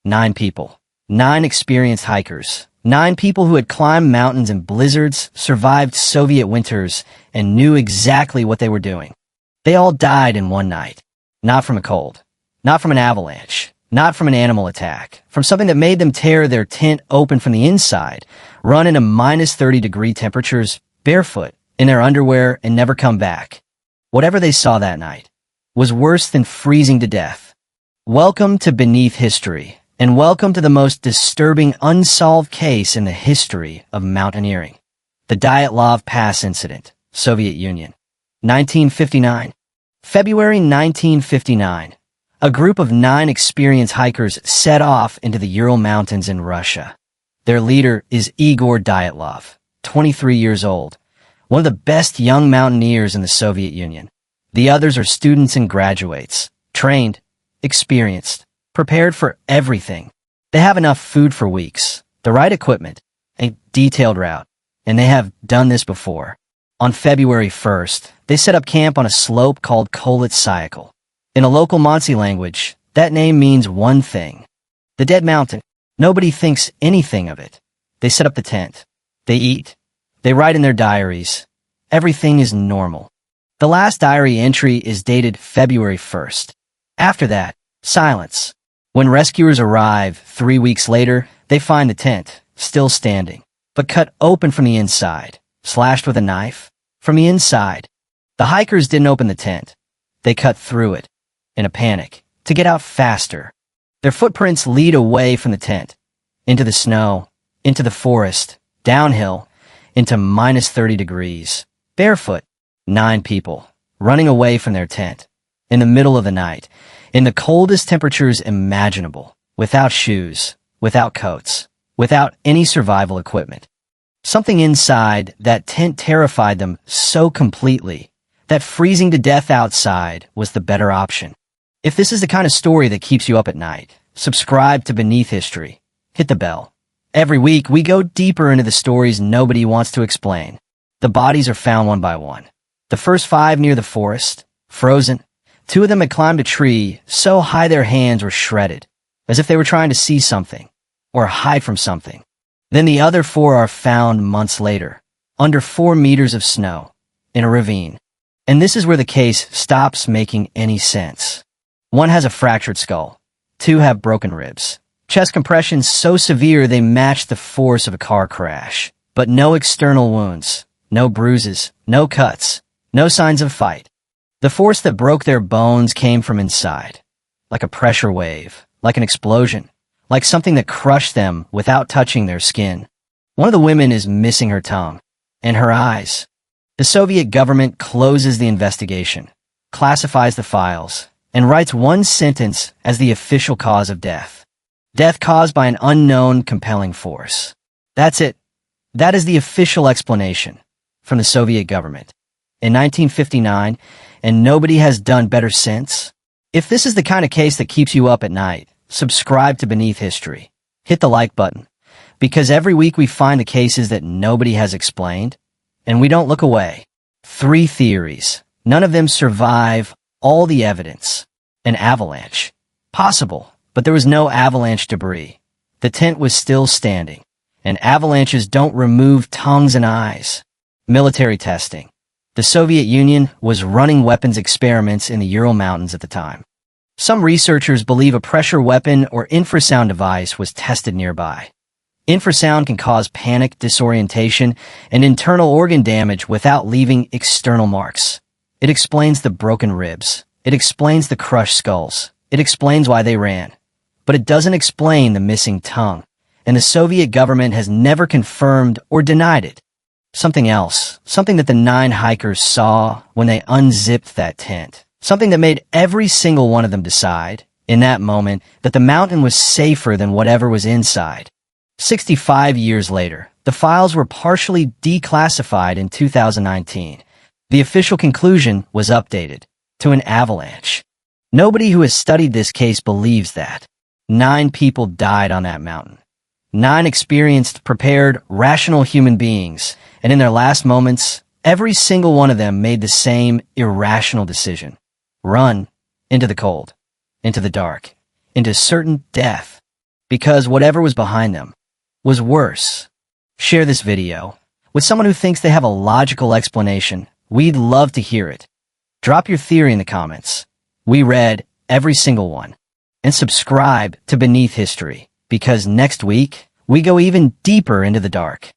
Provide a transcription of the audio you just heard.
9 people. 9 experienced hikers. 9 people who had climbed mountains in blizzards, survived Soviet winters, and knew exactly what they were doing. They all died in one night. Not from a cold. Not from an avalanche. Not from an animal attack. From something that made them tear their tent open from the inside, run into minus 30-degree temperatures, barefoot, in their underwear, and never come back. Whatever they saw that night was worse than freezing to death. Welcome to Beneath History, and welcome to the most disturbing unsolved case in the history of mountaineering. The Dyatlov Pass Incident, Soviet Union. 1959. February 1959. A group of 9 experienced hikers set off into the Ural Mountains in Russia. Their leader is Igor Dyatlov, 23 years old, one of the best young mountaineers in the Soviet Union. The others are students and graduates, trained, experienced, prepared for everything. They have enough food for weeks, the right equipment, a detailed route, and they have done this before. On February 1st, they set up camp on a slope called Kolet Syakhl. In a local Monsey language, that name means one thing. The Dead Mountain. Nobody thinks anything of it. They set up the tent. They eat. They write in their diaries. Everything is normal. The last diary entry is dated February 1st. After that, silence. When rescuers arrive 3 weeks later, they find the tent, still standing, but cut open from the inside, slashed with a knife. From the inside. The hikers didn't open the tent. They cut through it, in a panic, to get out faster. Their footprints lead away from the tent, into the snow, into the forest, downhill, into minus 30 degrees. Barefoot. 9 people, running away from their tent, in the middle of the night, in the coldest temperatures imaginable, without shoes, without coats, without any survival equipment. Something inside that tent terrified them so completely that freezing to death outside was the better option. If this is the kind of story that keeps you up at night, subscribe to Beneath History. Hit the bell. Every week, we go deeper into the stories nobody wants to explain. The bodies are found one by one. The first 5 near the forest, frozen. 2 of them had climbed a tree so high their hands were shredded, as if they were trying to see something, or hide from something. Then the other 4 are found months later, under 4 meters of snow, in a ravine. And this is where the case stops making any sense. 1 has a fractured skull. 2 have broken ribs. Chest compressions so severe they match the force of a car crash. But no external wounds, no bruises, no cuts, no signs of fight. The force that broke their bones came from inside, like a pressure wave, like an explosion. Like something that crushed them without touching their skin. One of the women is missing her tongue and her eyes. The Soviet government closes the investigation, classifies the files, and writes one sentence as the official cause of death. Death caused by an unknown compelling force. That's it. That is the official explanation from the Soviet government. In 1959, and nobody has done better since. If this is the kind of case that keeps you up at night, subscribe to Beneath History. Hit the like button, because every week we find the cases that nobody has explained, and we don't look away. 3 theories. None of them survive all the evidence. An avalanche. Possible, but there was no avalanche debris. The tent was still standing, and avalanches don't remove tongues and eyes. Military testing. The Soviet Union was running weapons experiments in the Ural Mountains at the time. Some researchers believe a pressure weapon or infrasound device was tested nearby. Infrasound can cause panic, disorientation, and internal organ damage without leaving external marks. It explains the broken ribs. It explains the crushed skulls. It explains why they ran. But it doesn't explain the missing tongue, and the Soviet government has never confirmed or denied it. Something else, something that the 9 hikers saw when they unzipped that tent. Something that made every single one of them decide, in that moment, that the mountain was safer than whatever was inside. 65 years later, the files were partially declassified in 2019. The official conclusion was updated to an avalanche. Nobody who has studied this case believes that. 9 people died on that mountain. 9 experienced, prepared, rational human beings, and in their last moments, every single one of them made the same irrational decision. Run into the cold, into the dark, into certain death. because whatever was behind them was worse. Share this video with someone who thinks they have a logical explanation. We'd love to hear it. Drop your theory in the comments. We read every single one. And subscribe to Beneath History, because next week, we go even deeper into the dark.